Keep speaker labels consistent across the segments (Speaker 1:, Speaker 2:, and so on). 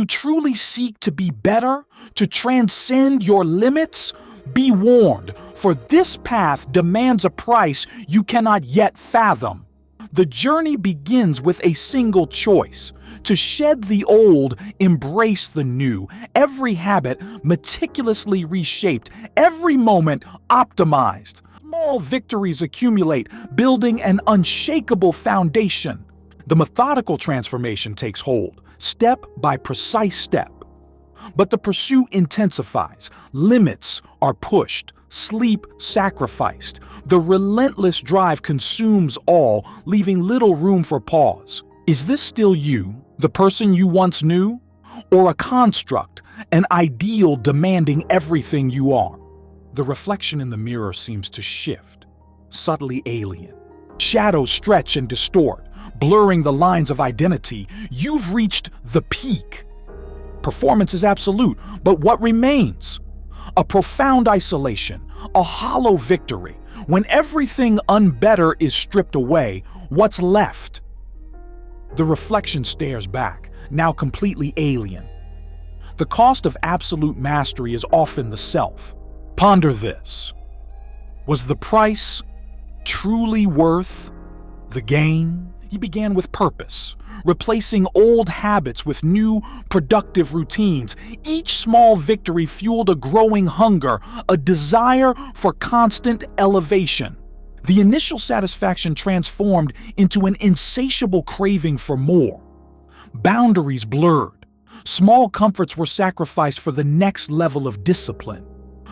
Speaker 1: truly seek to be better, to transcend your limits, be warned, for this path demands a price you cannot yet fathom. The journey begins with a single choice: to shed the old, embrace the new, every habit meticulously reshaped, every moment optimized. Small victories accumulate, building an unshakable foundation. The methodical transformation takes hold, step by precise step. But the pursuit intensifies, limits are pushed, sleep sacrificed. The relentless drive consumes all, leaving little room for pause. Is this still you, the person you once knew? Or a construct, an ideal demanding everything you are? The reflection in the mirror seems to shift, subtly alien. Shadows stretch and distort, blurring the lines of identity. You've reached the peak. Performance is absolute, but what remains? A profound isolation, a hollow victory. When everything unbetter is stripped away, what's left? The reflection stares back, now completely alien. The cost of absolute mastery is often the self. Ponder this. Was the price truly worth the gain? He began with purpose, replacing old habits with new, productive routines. Each small victory fueled a growing hunger, a desire for constant elevation. The initial satisfaction transformed into an insatiable craving for more. Boundaries blurred. Small comforts were sacrificed for the next level of discipline.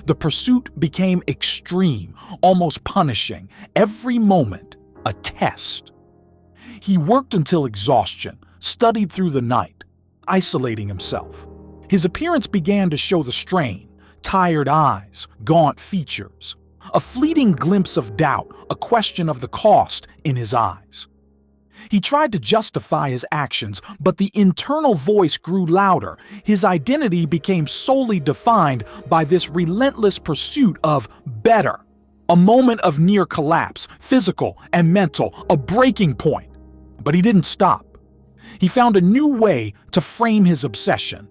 Speaker 1: The pursuit became extreme, almost punishing. Every moment, a test. He worked until exhaustion, studied through the night, isolating himself. His appearance began to show the strain: tired eyes, gaunt features, a fleeting glimpse of doubt, a question of the cost in his eyes. He tried to justify his actions, but the internal voice grew louder. His identity became solely defined by this relentless pursuit of better. A moment of near collapse, physical and mental, a breaking point. But he didn't stop. He found a new way to frame his obsession.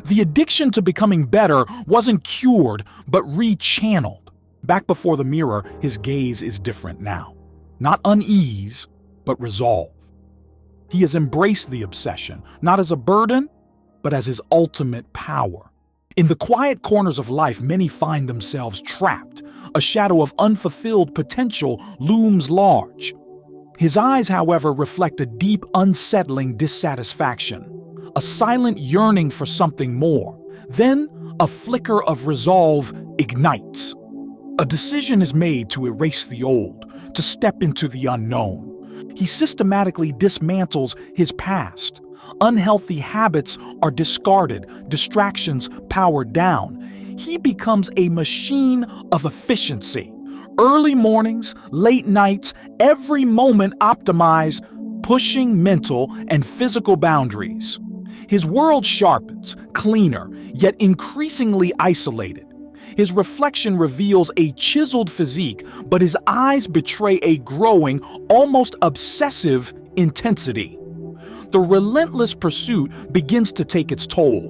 Speaker 1: The addiction to becoming better wasn't cured, but rechanneled. Back before the mirror, his gaze is different now. Not unease, but resolve. He has embraced the obsession, not as a burden, but as his ultimate power. In the quiet corners of life, many find themselves trapped. A shadow of unfulfilled potential looms large. His eyes, however, reflect a deep, unsettling dissatisfaction, a silent yearning for something more. Then, a flicker of resolve ignites. A decision is made to erase the old, to step into the unknown. He systematically dismantles his past. Unhealthy habits are discarded, distractions powered down. He becomes a machine of efficiency. Early mornings, late nights, every moment optimized, pushing mental and physical boundaries. His world sharpens, cleaner, yet increasingly isolated. His reflection reveals a chiseled physique, but his eyes betray a growing, almost obsessive intensity. The relentless pursuit begins to take its toll.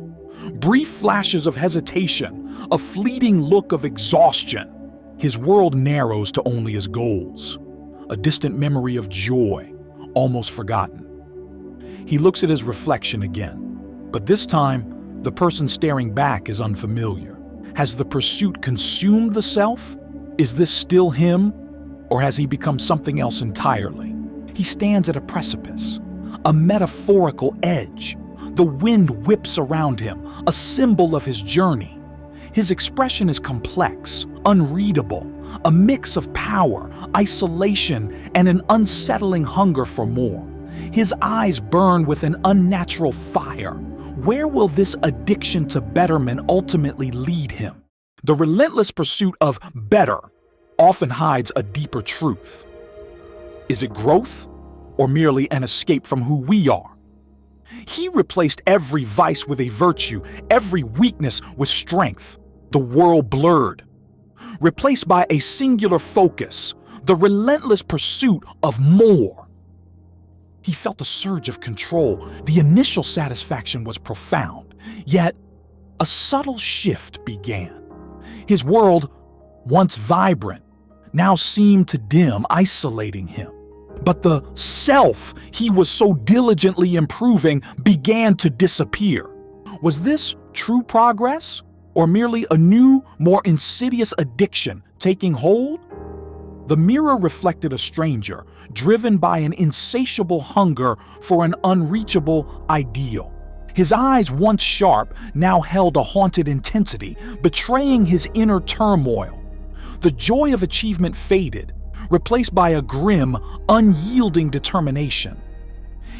Speaker 1: Brief flashes of hesitation, a fleeting look of exhaustion. His world narrows to only his goals, a distant memory of joy, almost forgotten. He looks at his reflection again, but this time, the person staring back is unfamiliar. Has the pursuit consumed the self? Is this still him, or has he become something else entirely? He stands at a precipice, a metaphorical edge. The wind whips around him, a symbol of his journey. His expression is complex, unreadable, a mix of power, isolation, and an unsettling hunger for more. His eyes burn with an unnatural fire. Where will this addiction to betterment ultimately lead him? The relentless pursuit of better often hides a deeper truth. Is it growth, or merely an escape from who we are? He replaced every vice with a virtue, every weakness with strength. The world blurred, replaced by a singular focus, the relentless pursuit of more. He felt a surge of control. The initial satisfaction was profound. Yet, a subtle shift began. His world, once vibrant, now seemed to dim, isolating him. But the self he was so diligently improving began to disappear. Was this true progress, or merely a new, more insidious addiction taking hold? The mirror reflected a stranger, driven by an insatiable hunger for an unreachable ideal. His eyes, once sharp, now held a haunted intensity, betraying his inner turmoil. The joy of achievement faded, replaced by a grim, unyielding determination.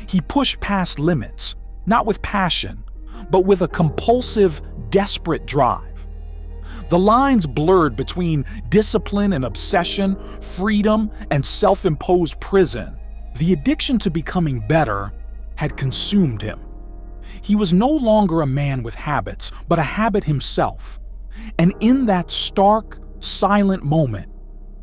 Speaker 1: He pushed past limits, not with passion, but with a compulsive, desperate drive. The lines blurred between discipline and obsession, freedom and self-imposed prison. The addiction to becoming better had consumed him. He was no longer a man with habits, but a habit himself. And in that stark, silent moment,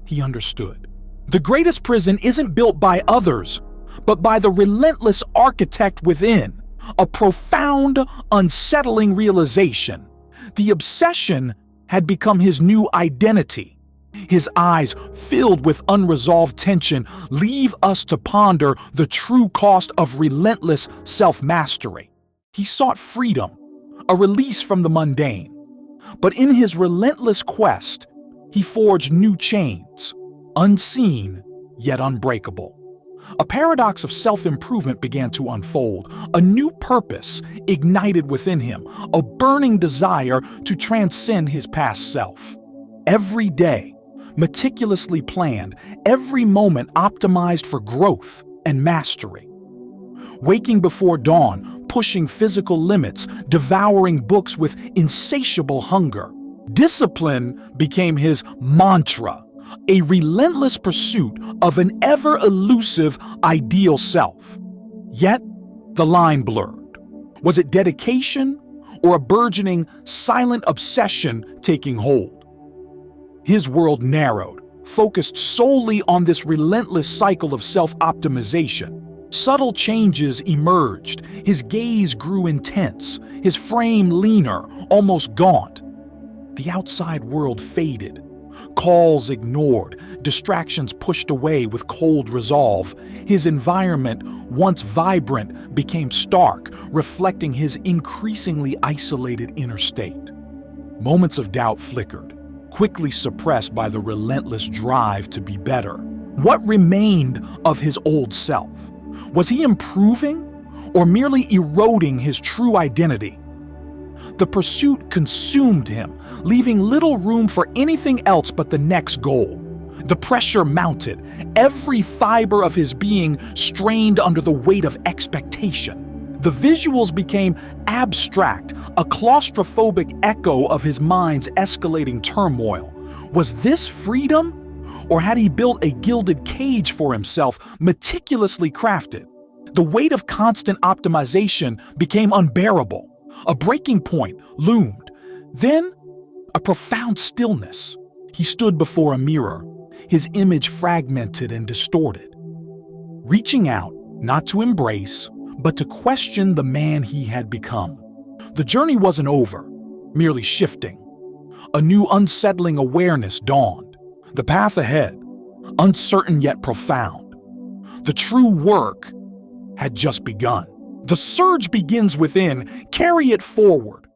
Speaker 1: he understood. The greatest prison isn't built by others, but by the relentless architect within. A profound, unsettling realization. The obsession had become his new identity. His eyes, filled with unresolved tension, leave us to ponder the true cost of relentless self-mastery. He sought freedom, a release from the mundane. But in his relentless quest, he forged new chains, unseen yet unbreakable. A paradox of self-improvement began to unfold. A new purpose ignited within him, a burning desire to transcend his past self. Every day, meticulously planned, every moment optimized for growth and mastery. Waking before dawn, pushing physical limits, devouring books with insatiable hunger. Discipline became his mantra, a relentless pursuit of an ever-elusive ideal self. Yet, the line blurred. Was it dedication or a burgeoning, silent obsession taking hold? His world narrowed, focused solely on this relentless cycle of self-optimization. Subtle changes emerged. His gaze grew intense, his frame leaner, almost gaunt. The outside world faded. Calls ignored, distractions pushed away with cold resolve. His environment, once vibrant, became stark, reflecting his increasingly isolated inner state. Moments of doubt flickered, quickly suppressed by the relentless drive to be better. What remained of his old self? Was he improving or merely eroding his true identity? The pursuit consumed him, leaving little room for anything else but the next goal. The pressure mounted, every fiber of his being strained under the weight of expectation. The visuals became abstract, a claustrophobic echo of his mind's escalating turmoil. Was this freedom? Or had he built a gilded cage for himself, meticulously crafted? The weight of constant optimization became unbearable. A breaking point loomed. Then, a profound stillness. He stood before a mirror, his image fragmented and distorted. Reaching out, not to embrace, but to question the man he had become. The journey wasn't over, merely shifting. A new unsettling awareness dawned. The path ahead, uncertain yet profound. The true work had just begun. The surge begins within, carry it forward.